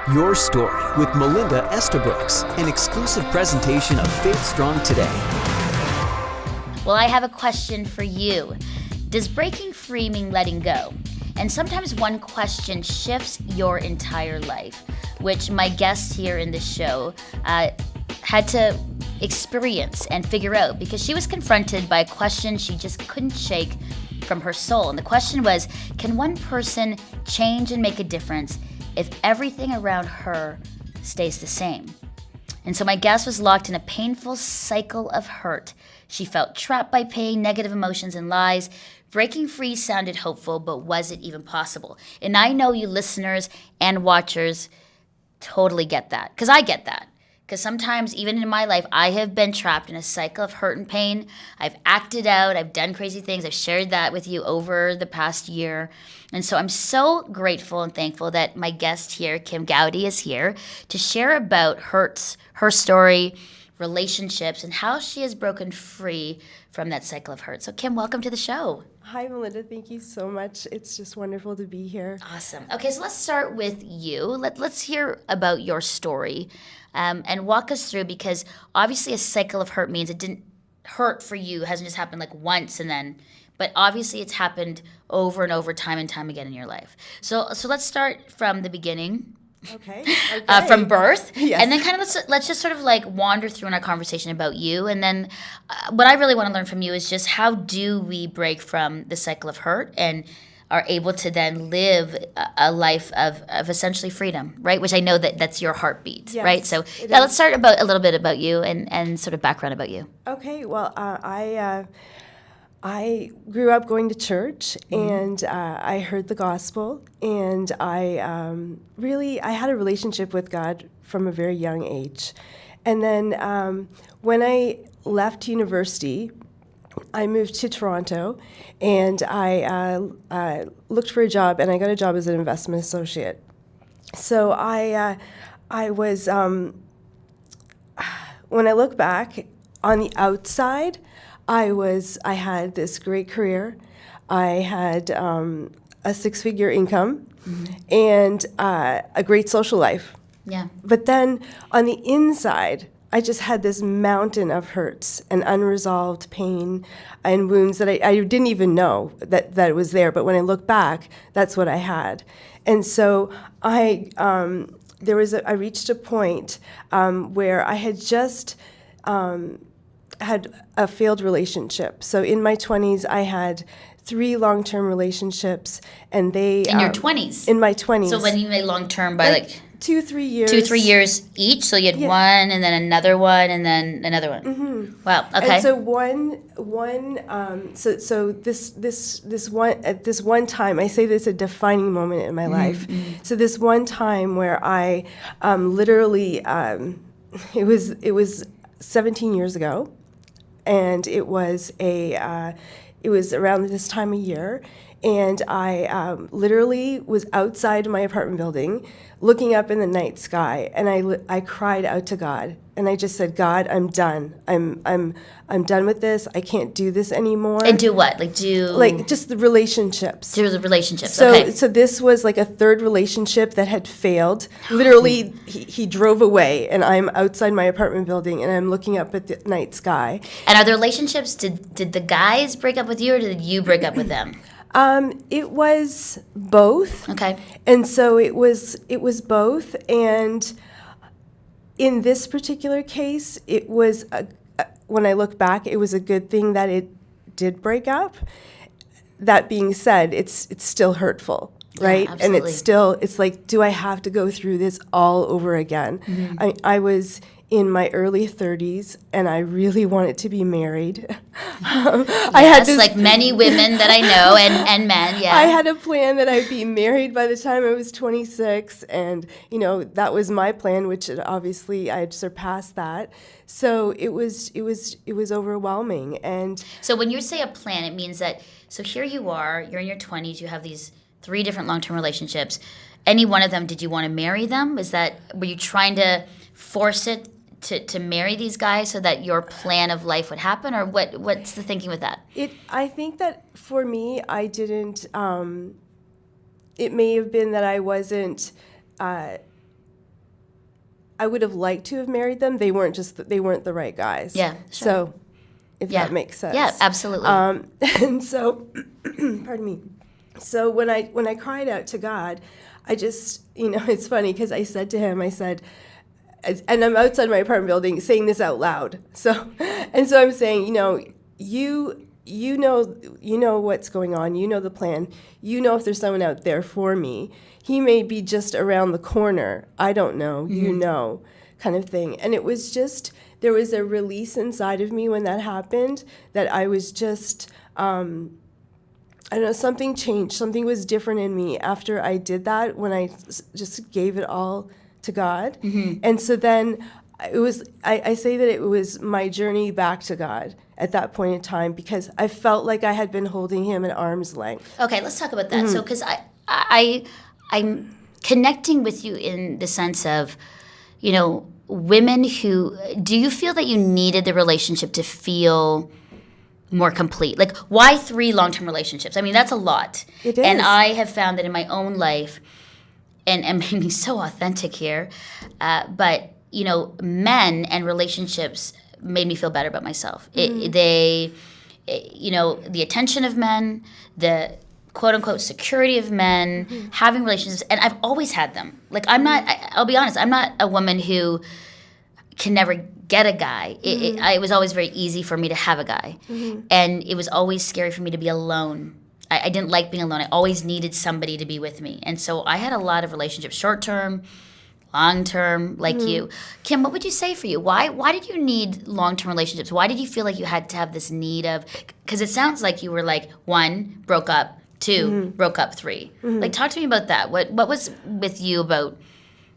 Your Story with Melinda Estabrooks, an exclusive presentation of Faith Strong Today. Well, I have a question for you. Does breaking free mean letting go? And sometimes one question shifts your entire life, which my guest here in this show had to experience and figure out because she was confronted by a question she just couldn't shake from her soul. And the question was, can one person change and make a difference if everything around her stays the same? And so my guest was locked in a painful cycle of hurt. She felt trapped by pain, negative emotions, and lies. Breaking free sounded hopeful, but was it even possible? And I know you listeners and watchers totally get that, because I get that. Because sometimes, even in my life, I have been trapped in a cycle of hurt and pain. I've acted out. I've done crazy things. I've shared that with you over the past year. And so I'm so grateful and thankful that my guest here, Kim Gowdy, is here to share about hurts, her story, relationships, and how she has broken free from that cycle of hurt. So Kim, welcome to the show. Hi, Melinda. Thank you so much. It's just wonderful to be here. Awesome. Okay, so let's start with you. Let's hear about your story and walk us through, because obviously a cycle of hurt means it didn't hurt for you. It hasn't just happened like once and then, but obviously it's happened over and over, time and time again in your life. So let's start from the beginning. Okay. From birth, Yes. And then kind of let's just sort of like wander through in our conversation about you, and then what I really want to learn from you is just how do we break from the cycle of hurt and are able to then live a life of essentially freedom, right? Which I know that's your heartbeat, Yes, right? So it let's is. start about a little bit about you and sort of background about you. Okay. Well, I grew up going to church, and I heard the gospel, and I had a relationship with God from a very young age. And then when I left university, I moved to Toronto, and I looked for a job, and I got a job as an investment associate. So I was, when I look back on the outside, I had this great career. I had a six-figure income and a great social life. Yeah. But then on the inside, I just had this mountain of hurts and unresolved pain and wounds that I didn't even know that it was there. But when I look back, that's what I had. And so I reached a point where I had just had a failed relationship. So in my 20s, I had 3 long-term relationships, and they In your 20s? In my 20s. So when you made long term by like 2-3 years. 2-3 years each, so you had one and then another one and then another one. Mm-hmm. Wow. Okay. And so this one time, I say this a defining moment in my life. So this one time where I literally, it was 17 years ago, and it was around this time of year, and I literally was outside my apartment building, looking up in the night sky, and I cried out to God, and I just said, God, I'm done. I'm done with this. I can't do this anymore. And do what? Like just the relationships. Do the relationships. So, okay. so this was like a third relationship that had failed. Literally, he drove away, and I'm outside my apartment building, and I'm looking up at the night sky. And are the relationships, did the guys break up with you, or did you break up with them? It was both. Okay. And so it was both. And in this particular case, it was, when I look back, it was a good thing that it did break up. That being said, it's still hurtful, right? Yeah, and absolutely. it's like, do I have to go through this all over again? Mm-hmm. I was in my early 30s, and I really wanted to be married. I had this, like many women that I know, and men, yeah. I had a plan that I'd be married by the time I was 26, and, that was my plan, which obviously I had surpassed that. So it was overwhelming. And so when you say a plan, it means that, so here you are, you're in your 20s, you have these 3 different long-term relationships. Any one of them, did you want to marry them? Were you trying to force it to marry these guys so that your plan of life would happen, or what's the thinking with that? I think that for me, I didn't. It may have been that I wasn't I would have liked to have married them. They weren't the right guys. Yeah, sure. So, if Yeah. that makes sense. Yeah, absolutely. And so, pardon me. So when I cried out to God, I just, it's funny because I said to him, and I'm outside my apartment building saying this out loud. So I'm saying, you know what's going on. You know the plan. You know if there's someone out there for me. He may be just around the corner. I don't know. You know, kind of thing. And it was just, there was a release inside of me when that happened that I was just, I don't know, something changed. Something was different in me after I did that, when I just gave it all to God. And so then it was, I say that it was my journey back to God at that point in time, because I felt like I had been holding him at arm's length. Okay, let's talk about that. So, because I'm connecting with you in the sense of, women who, do you feel that you needed the relationship to feel more complete? Like, why 3 long-term relationships? I mean, that's a lot. It is. And I have found that in my own life, and made me so authentic here, but, men and relationships made me feel better about myself. The attention of men, the quote-unquote security of men, having relationships, and I've always had them. Like, I'll be honest, I'm not a woman who can never get a guy. It was always very easy for me to have a guy. And it was always scary for me to be alone. I didn't like being alone. I always needed somebody to be with me. And so I had a lot of relationships, short-term, long-term, like you. Kim, what would you say for you? Why did you need long-term relationships? Why did you feel like you had to have this need of, because it sounds like you were like, 1, broke up, 2, broke up, 3. Like, talk to me about that. What was with you about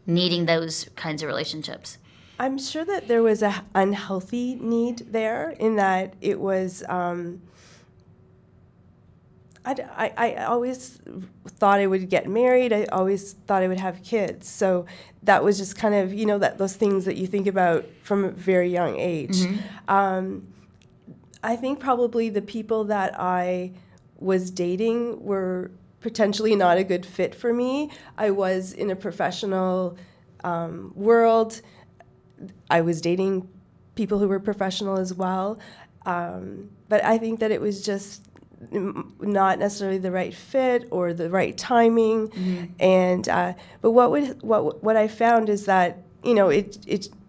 needing those kinds of relationships? I'm sure that there was a unhealthy need there, in that it was, I always thought I would get married. I always thought I would have kids. So that was just kind of, that those things that you think about from a very young age. I think probably the people that I was dating were potentially not a good fit for me. I was in a professional world. I was dating people who were professional as well. But I think that it was just not necessarily the right fit or the right timing. And but what I found is that you're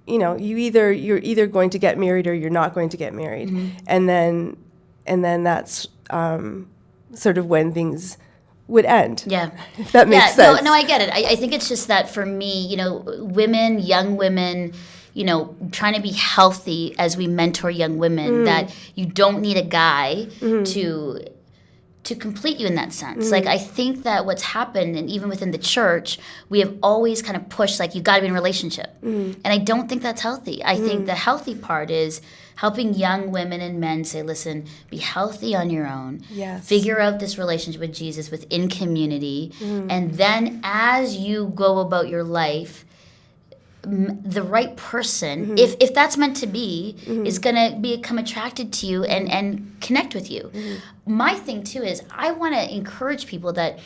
either going to get married or you're not going to get married. And then that's sort of when things would end. Yeah. If that makes sense. No, I get it. I think it's just that for me, women, young women, trying to be healthy as we mentor young women, that you don't need a guy to complete you in that sense. Like, I think that what's happened, and even within the church, we have always kind of pushed, like, you got to be in a relationship. And I don't think that's healthy. I think the healthy part is helping young women and men say, listen, be healthy on your own. Yes. Figure out this relationship with Jesus within community. And then as you go about your life, the right person, if that's meant to be, is going to become attracted to you and connect with you. My thing, too, is I want to encourage people that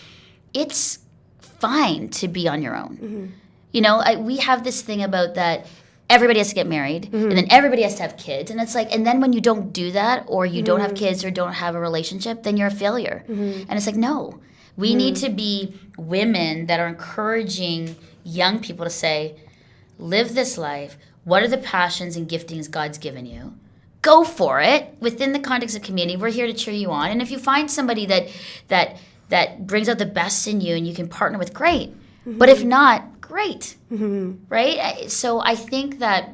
it's fine to be on your own. We have this thing about that everybody has to get married, and then everybody has to have kids. And it's like, and then when you don't do that, or you don't have kids or don't have a relationship, then you're a failure. And it's like, no. We need to be women that are encouraging young people to say, live this life. What are the passions and giftings God's given you? Go for it within the context of community. We're here to cheer you on. And if you find somebody that brings out the best in you and you can partner with, great. But if not, great. Right? So I think that,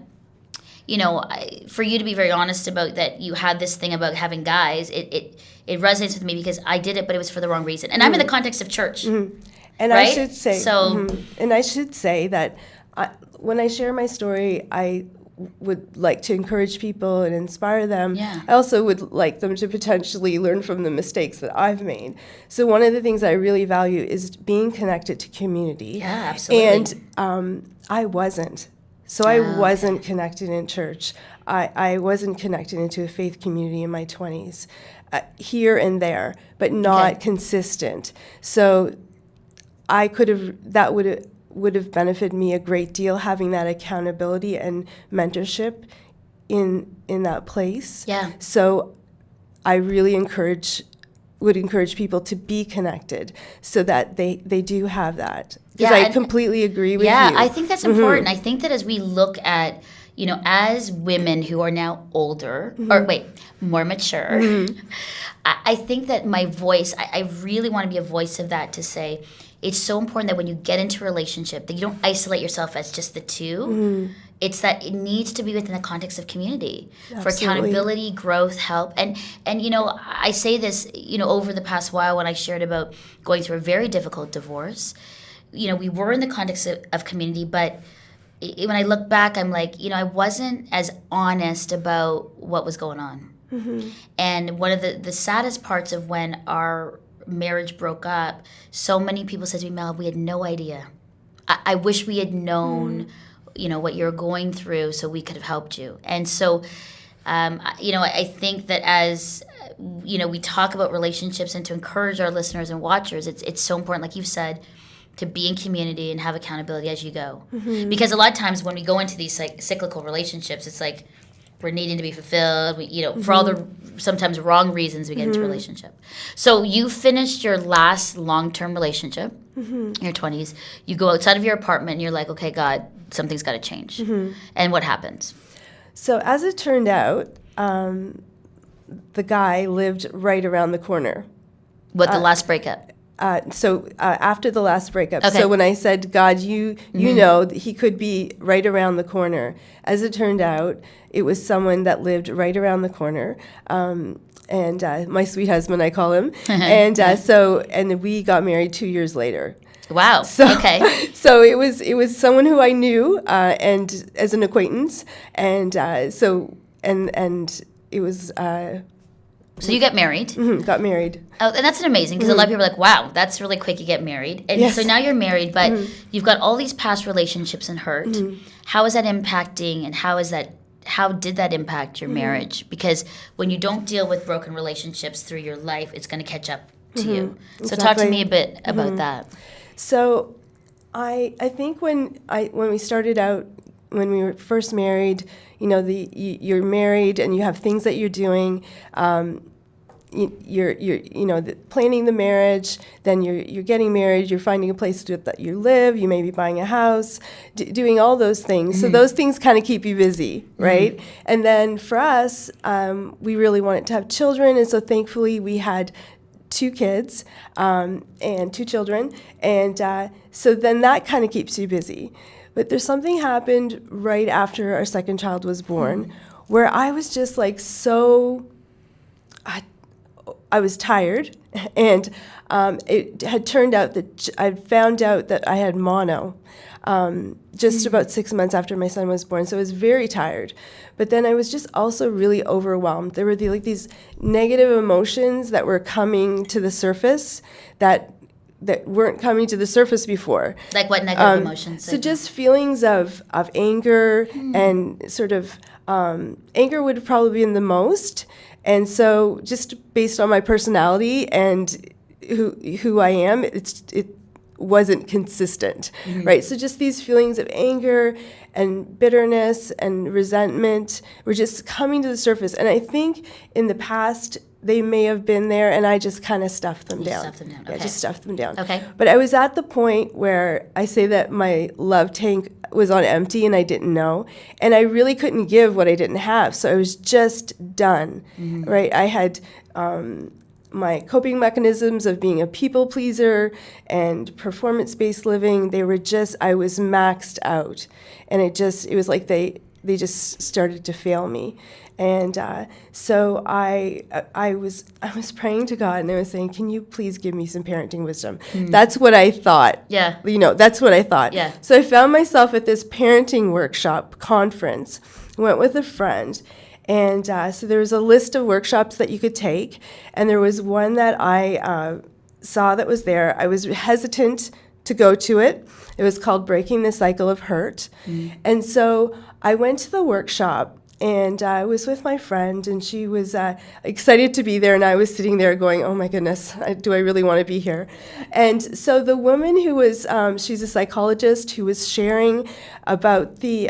for you to be very honest about that, you had this thing about having guys, it resonates with me because I did it, but it was for the wrong reason. And I'm in the context of church. And right? I should say, so, and I should say that when I share my story, I would like to encourage people and inspire them. Yeah. I also would like them to potentially learn from the mistakes that I've made. So one of the things I really value is being connected to community. Yeah, absolutely. And I wasn't. So I wasn't connected in church. I wasn't connected into a faith community in my 20s, here and there, but not consistent. So I could have, would have benefited me a great deal, having that accountability and mentorship in that place. Yeah. So I really would encourage people to be connected so that they do have that. Because I completely agree with you. Yeah, I think that's important. I think that as we look at, as women who are now older, more mature, I think that my voice, I really want to be a voice of that, to say it's so important that when you get into a relationship that you don't isolate yourself as just the two. It's that it needs to be within the context of community. Absolutely. For accountability, growth, help. And I say this, over the past while when I shared about going through a very difficult divorce, we were in the context of community, but when I look back, I'm like, I wasn't as honest about what was going on. And one of the saddest parts of when our marriage broke up, so many people said to me, Mel, we had no idea. I wish we had known, what you're going through so we could have helped you. And so, I think that as, we talk about relationships and to encourage our listeners and watchers, it's so important, like you've said, to be in community and have accountability as you go. Because a lot of times when we go into these cyclical relationships, it's like we're needing to be fulfilled. For all the sometimes wrong reasons we get into a relationship. So you finished your last long-term relationship in your 20s. You go outside of your apartment and you're like, okay, God, something's got to change. And what happens? So as it turned out, the guy lived right around the corner. What, the last breakup? After the last breakup. Okay. So when I said, God, you know, he could be right around the corner. As it turned out, it was someone that lived right around the corner. And my sweet husband, I call him. And we got married 2 years later. Wow. Okay. So it was someone who I knew and as an acquaintance, and it was. So you got married. Got married. Oh, and that's an amazing, because a lot of people are like, wow, that's really quick, you get married. And so now you're married, but you've got all these past relationships and hurt. How is that impacting, and how did that impact your marriage? Because when you don't deal with broken relationships through your life, it's going to catch up to you. So talk to me a bit about that. So I think when we started out, when we were first married, you're married and you have things that you're doing. You're planning the marriage. Then you're getting married. You're finding a place that you live. You may be buying a house, doing all those things. So those things kind of keep you busy, right? And then for us, we really wanted to have children, and so thankfully we had 2 kids and 2 children, and so then that kind of keeps you busy. But there's something happened right after our second child was born where I was just like I was tired, and it had turned out that I found out that I had mono just about 6 months after my son was born, so I was very tired. But then I was just also really overwhelmed. There were these negative emotions that were coming to the surface that weren't coming to the surface before. Like what negative emotions? So just feelings of anger and sort of anger would have probably been the most. And so just based on my personality and who I am, it wasn't consistent, right? So just these feelings of anger and bitterness and resentment were just coming to the surface. And I think in the past, they may have been there, and I just kind of stuffed them down. Stuffed them down. Yeah, Okay. just stuffed them down. Okay. But I was at the point where I say that my love tank was on empty, and I didn't know. And I really couldn't give what I didn't have, so I was just done, right? I had my coping mechanisms of being a people pleaser and performance-based living. I was maxed out. And it was like they just started to fail me. And so I was praying to God, and I was saying, can you please give me some parenting wisdom? That's what I thought. Yeah. That's what I thought. Yeah. So I found myself at this parenting workshop conference, went with a friend, and so there was a list of workshops that you could take, and there was one that I saw that was there. I was hesitant to go to it. It was called Breaking the Cycle of Hurt. And so I went to the workshop, And I was with my friend, and she was excited to be there, and I was sitting there going, oh my goodness, do I really want to be here? And so the woman who was, she's a psychologist who was sharing about the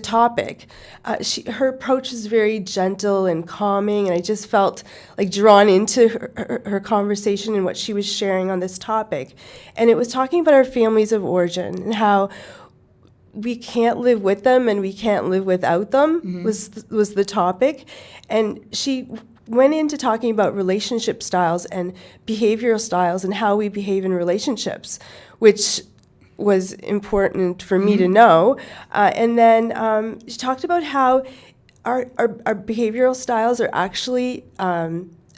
topic, her approach was very gentle and calming, and I just felt like drawn into her conversation and what she was sharing on this topic. And it was talking about our families of origin and how we can't live with them and we can't live without them, was the topic. And she went into talking about relationship styles and behavioral styles and how we behave in relationships, which was important for me to know. And then she talked about how our behavioral styles are actually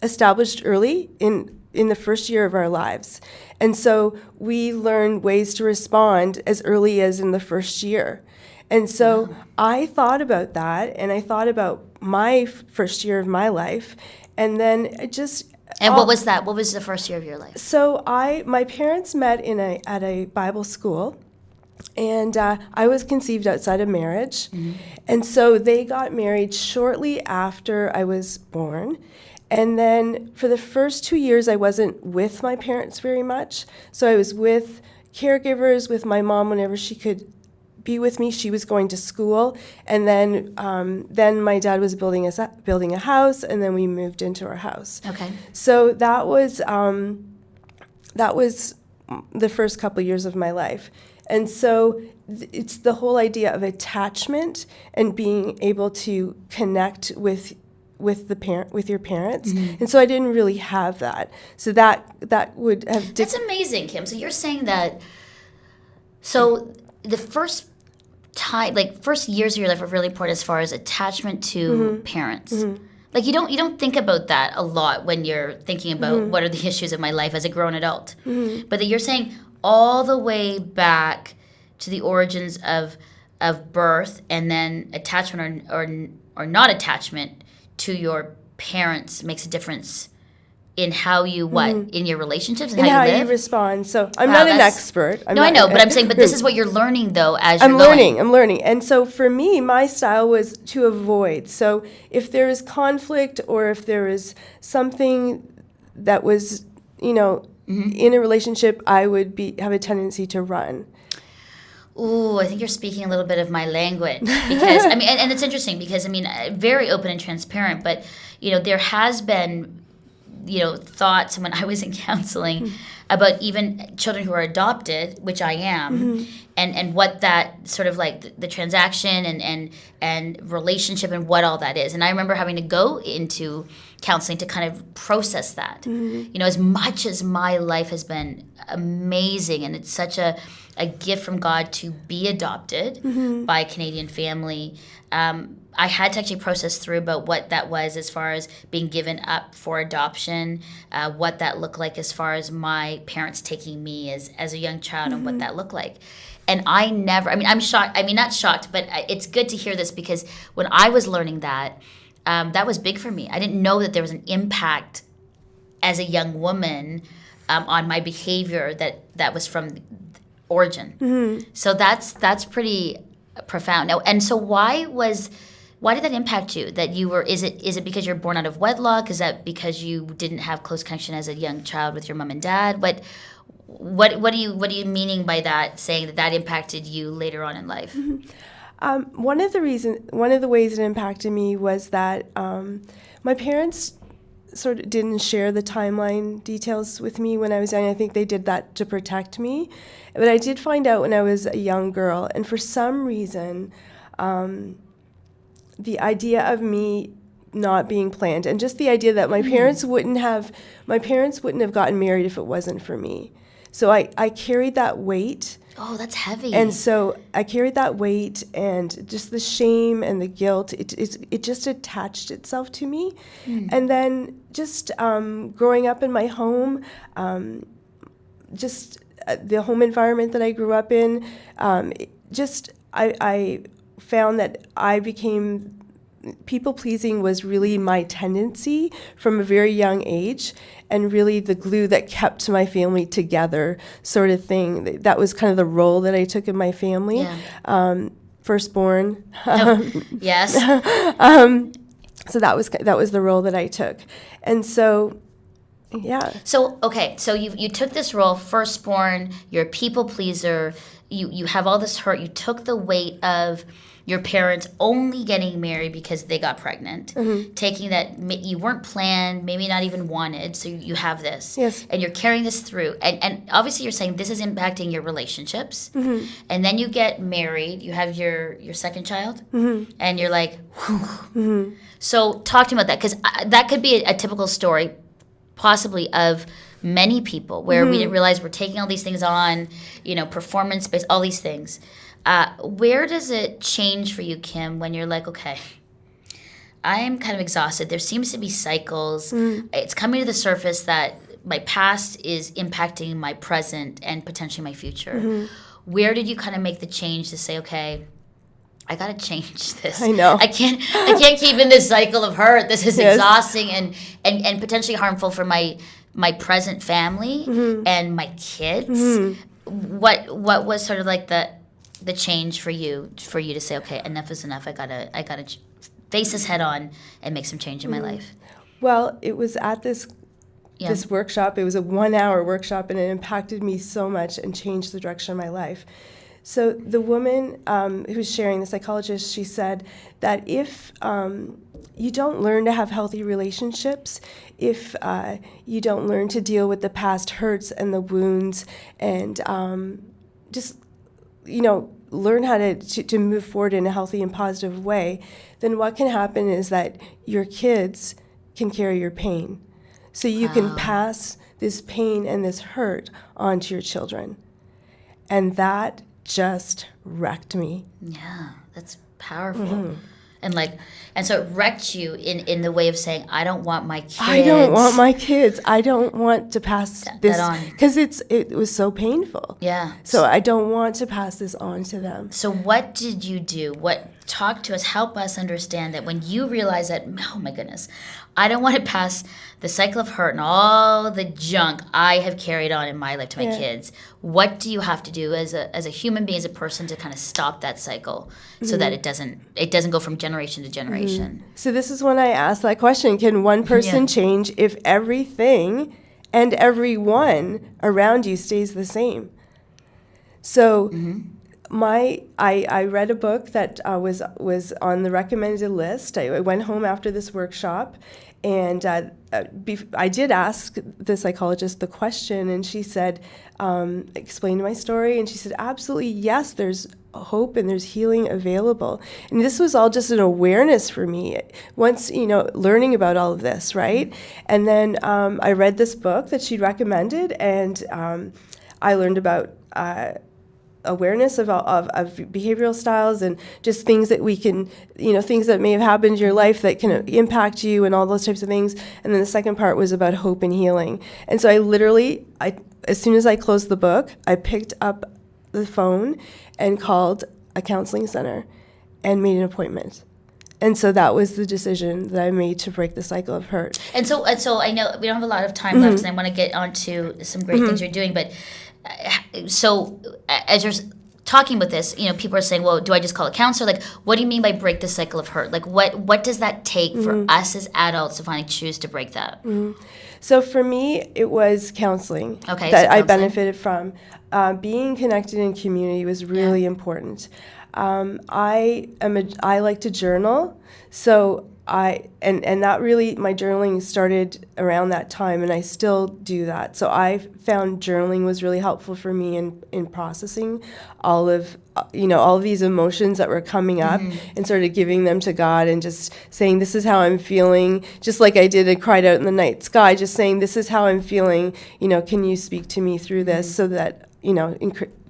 established early in the first year of our lives. And so we learn ways to respond as early as in the first year. And so I thought about that, and I thought about my first year of my life, and then it just... And what was that? What was the first year of your life? So my parents met at a Bible school, and I was conceived outside of marriage. And so they got married shortly after I was born. And then for the first 2 years, I wasn't with my parents very much. So I was with caregivers, with my mom whenever she could be with me. She was going to school, and then my dad was building a house, and then we moved into our house. Okay. So that was the first couple of years of my life. And so it's the whole idea of attachment and being able to connect with your parents. And so I didn't really have that. So that would have... That's amazing, Kim. So you're saying that, so the first time, like first years of your life are really important as far as attachment to parents. Like you don't think about that a lot when you're thinking about what are the issues of my life as a grown adult. But that you're saying all the way back to the origins of birth, and then attachment or not attachment to your parents makes a difference in how you in your relationships and how you live. You respond. So I'm not an expert. I know, but I'm saying, but this is what you're learning though as you're going. I'm learning. And so for me, my style was to avoid. So if there is conflict, or if there is something that was, in a relationship, I would have a tendency to run. Ooh, I think you're speaking a little bit of my language, because I mean, and it's interesting because I mean, very open and transparent, but there has been, thoughts when I was in counseling about even children who are adopted, which I am, and what that sort of like the transaction and relationship and what all that is. And I remember having to go into counseling to kind of process that. As much as my life has been amazing, and it's such a gift from God to be adopted by a Canadian family, I had to actually process through about what that was as far as being given up for adoption, what that looked like as far as my parents taking me as a young child, and what that looked like. And I'm shocked, not shocked, but it's good to hear this, because when I was learning that, that was big for me. I didn't know that there was an impact as a young woman on my behavior that was from origin. So that's pretty profound. Now, and so why did that impact you? That you were, is it because you're born out of wedlock? Is that because you didn't have close connection as a young child with your mom and dad? What are you meaning by that, saying that impacted you later on in life? One of the ways it impacted me was that my parents sort of didn't share the timeline details with me when I was young. I think they did that to protect me. But I did find out when I was a young girl, and for some reason, the idea of me not being planned, and just the idea that my parents wouldn't have gotten married if it wasn't for me. So I carried that weight. Oh, that's heavy. And so I carried that weight, and just the shame and the guilt, it just attached itself to me. And then just growing up in my home, just the home environment that I grew up in, I found that I became... People-pleasing was really my tendency from a very young age, and really the glue that kept my family together, sort of thing. That was kind of the role that I took in my family. Yeah. firstborn. Yes. So that was the role that I took. And so, yeah. So, okay, so you took this role, firstborn, you're a people pleaser, you have all this hurt, you took the weight of your parents only getting married because they got pregnant, taking that you weren't planned, maybe not even wanted, so you have this. Yes. And you're carrying this through. And obviously you're saying this is impacting your relationships. And then you get married, you have your second child, and you're like, whew. So talk to me about that, because that could be a typical story possibly of many people where we didn't realize we're taking all these things on, performance-based, all these things. Where does it change for you, Kim, when you're like, okay, I am kind of exhausted. There seems to be cycles. It's coming to the surface that my past is impacting my present and potentially my future. Where did you kind of make the change to say, okay, I got to change this. I know. I can't keep in this cycle of hurt. This is exhausting and potentially harmful for my present family and my kids. What was sort of like the change for you to say, okay, enough is enough. I gotta face this head on and make some change in my life? Well, it was at this workshop. It was a 1-hour workshop, and it impacted me so much and changed the direction of my life. So the woman who was sharing, the psychologist, she said that if you don't learn to have healthy relationships, if you don't learn to deal with the past hurts and the wounds, and just learn how to move forward in a healthy and positive way, then what can happen is that your kids can carry your pain. So you can pass this pain and this hurt on to your children. And that just wrecked me. Yeah, that's powerful. And so it wrecked you in the way of saying, I don't want my kids. I don't want my kids. I don't want to pass this on. Because it was so painful. Yeah. So I don't want to pass this on to them. So what did you do? Talk to us, help us understand that when you realize that, oh my goodness, I don't want to pass the cycle of hurt and all the junk I have carried on in my life to my kids. What do you have to do as a human being, as a person, to kind of stop that cycle so that it doesn't go from generation to generation? So this is when I asked that question: can one person change if everything and everyone around you stays the same? So I read a book that was on the recommended list. I went home after this workshop, and I did ask the psychologist the question, and she said, explained my story, and she said, absolutely, yes, there's hope and there's healing available. And this was all just an awareness for me once, learning about all of this, right? And then I read this book that she'd recommended, and I learned about awareness of behavioral styles and just things that we can, things that may have happened in your life that can impact you and all those types of things. And then the second part was about hope and healing. And so as soon as I closed the book, I picked up the phone and called a counseling center and made an appointment. And so that was the decision that I made to break the cycle of hurt. And so I know we don't have a lot of time left, and I want to get onto some great things you're doing, but so as you're talking about this, people are saying, well, do I just call a counselor? Like, what do you mean by break the cycle of hurt? Like, what does that take for us as adults to finally choose to break that? So for me, it was counseling that I benefited from. Being connected in community was really important. I like to journal, so and that really, my journaling started around that time, and I still do that. So I found journaling was really helpful for me in processing all of these emotions that were coming up, and started giving them to God and just saying, this is how I'm feeling, just like I did and cried out in the night sky, just saying, this is how I'm feeling, can you speak to me through this, so that,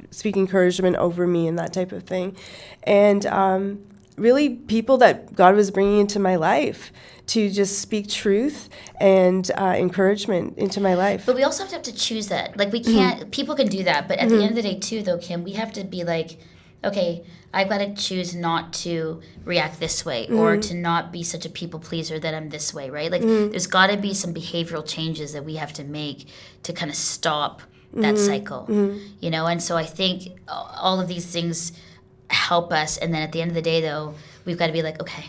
speak encouragement over me and that type of thing. And really people that God was bringing into my life to just speak truth and encouragement into my life. But we also have to choose that. Like, we can't, people can do that, but at the end of the day too, though, Kim, we have to be like, okay, I've got to choose not to react this way or to not be such a people pleaser that I'm this way, right? Like, there's got to be some behavioral changes that we have to make to kind of stop that cycle, and so I think all of these things help us. And then at the end of the day, though, we've got to be like, okay,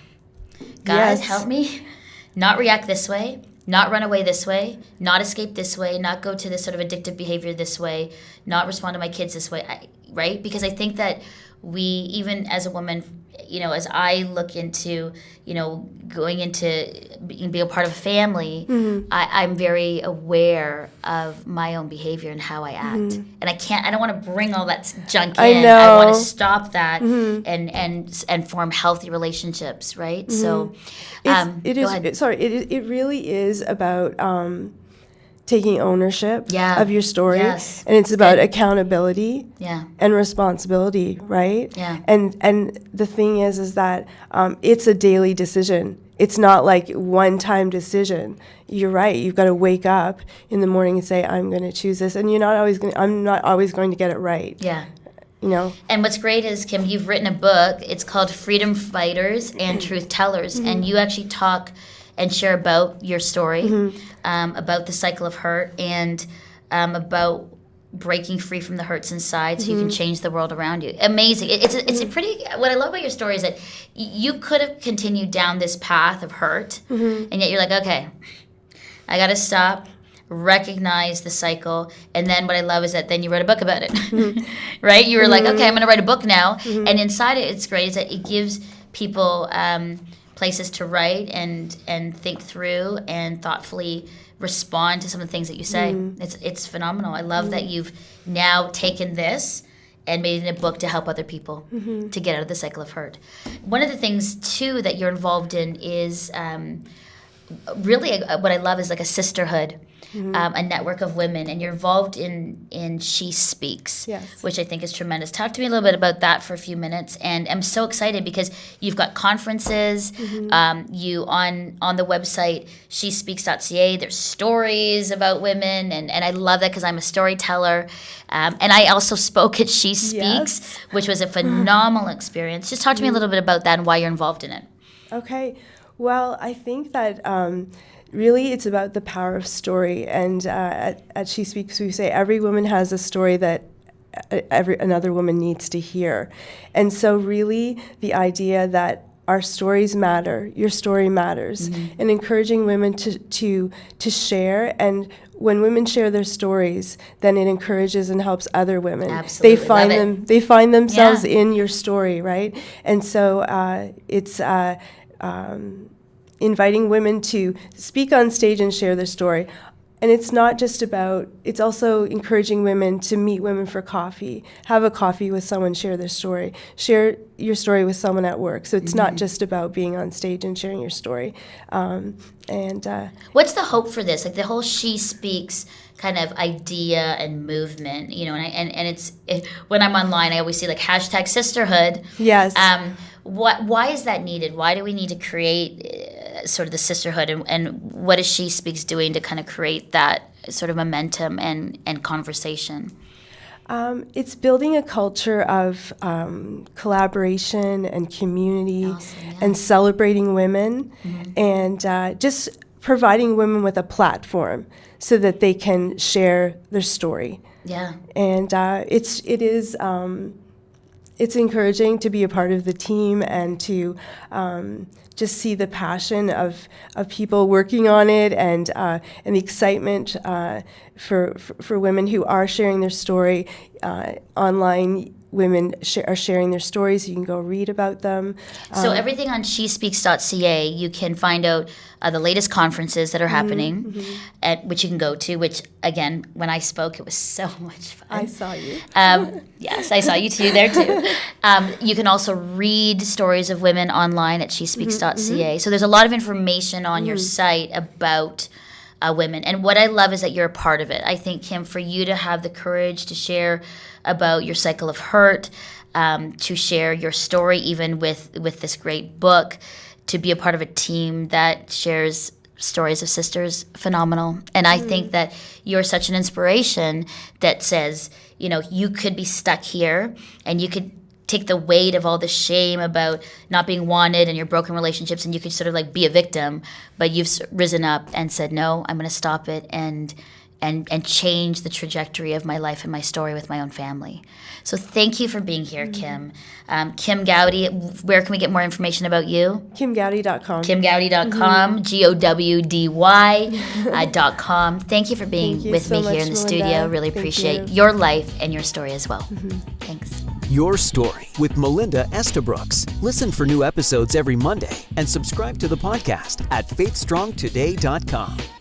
God, Yes. help me not react this way, not run away this way, not escape this way, not go to this sort of addictive behavior this way, not respond to my kids this way, right? Because I think that we, even as a woman, you know, as I look into, you know, going into being a part of a family, I'm very aware of my own behavior and how I act. And I don't want to bring all that junk in. I want to stop that and form healthy relationships, right? So, go ahead. It really is about taking ownership of your story. Yes. And it's about accountability Yeah. and responsibility, right? Yeah. And the thing is that it's a daily decision. It's not like one-time decision. You're right. You've got to wake up in the morning and say, I'm going to choose this. And I'm not always going to get it right. Yeah. You know? And what's great is, Kim, you've written a book. It's called Freedom Fighters and Truth Tellers. And you actually talk and share about your story, about the cycle of hurt, and about breaking free from the hurts inside so you can change the world around you. Amazing. It's a pretty, what I love about your story is that you could have continued down this path of hurt, and yet you're like, okay, I got to stop, recognize the cycle, and then what I love is that then you wrote a book about it, right? You were like, okay, I'm going to write a book now, and inside it, it's great is that it gives people places to write and think through and thoughtfully respond to some of the things that you say. It's phenomenal. I love that you've now taken this and made it in a book to help other people to get out of the cycle of hurt. One of the things too that you're involved in is really what I love is like a sisterhood, a network of women, and you're involved in She Speaks, which I think is tremendous. Talk to me a little bit about that for a few minutes. And I'm so excited because you've got conferences, you on the website shespeaks.ca, there's stories about women, and I love that because I'm a storyteller. And I also spoke at She Speaks, which was a phenomenal experience. Just talk to me a little bit about that and why you're involved in it. Okay. Well, I think that really it's about the power of story. And at She Speaks, we say every woman has a story that another woman needs to hear. And so really the idea that our stories matter, your story matters, and encouraging women to share. And when women share their stories, then it encourages and helps other women. Absolutely. They find themselves in your story, right? And so it's inviting women to speak on stage and share their story. And it's not just about, it's also encouraging women to meet women for coffee, have a coffee with someone, share their story, share your story with someone at work. So it's not just about being on stage and sharing your story. What's the hope for this? Like the whole She Speaks kind of idea and movement, you know, and when I'm online, I always see like hashtag sisterhood. Yes. Why is that needed? Why do we need to create sort of the sisterhood, and what is She Speaks doing to kind of create that sort of momentum and conversation? It's building a culture of collaboration and community and celebrating women and just providing women with a platform so that they can share their story. Yeah. And it's encouraging to be a part of the team and to just see the passion of people working on it and the excitement for women who are sharing their story online. Women are sharing their stories. You can go read about them. So everything on shespeaks.ca, you can find out the latest conferences that are happening, which you can go to, which, again, when I spoke, it was so much fun. I saw you. Yes, I saw you too there too. You can also read stories of women online at shespeaks.ca. So there's a lot of information on your site about women. And what I love is that you're a part of it. I think, Kim, for you to have the courage to share about your cycle of hurt, to share your story even with this great book, to be a part of a team that shares stories of sisters, phenomenal. And I think that you're such an inspiration that says, you know, you could be stuck here and you could take the weight of all the shame about not being wanted and your broken relationships, and you could sort of like be a victim, but you've risen up and said, no, I'm going to stop it and and change the trajectory of my life and my story with my own family. So thank you for being here, Kim. Kim Gowdy, where can we get more information about you? KimGowdy.com. KimGowdy.com, GOWDY.com. Thank you for being with me here in the studio. Really appreciate your life and your story as well. Thanks. Your Story with Melinda Estabrooks. Listen for new episodes every Monday and subscribe to the podcast at faithstrongtoday.com.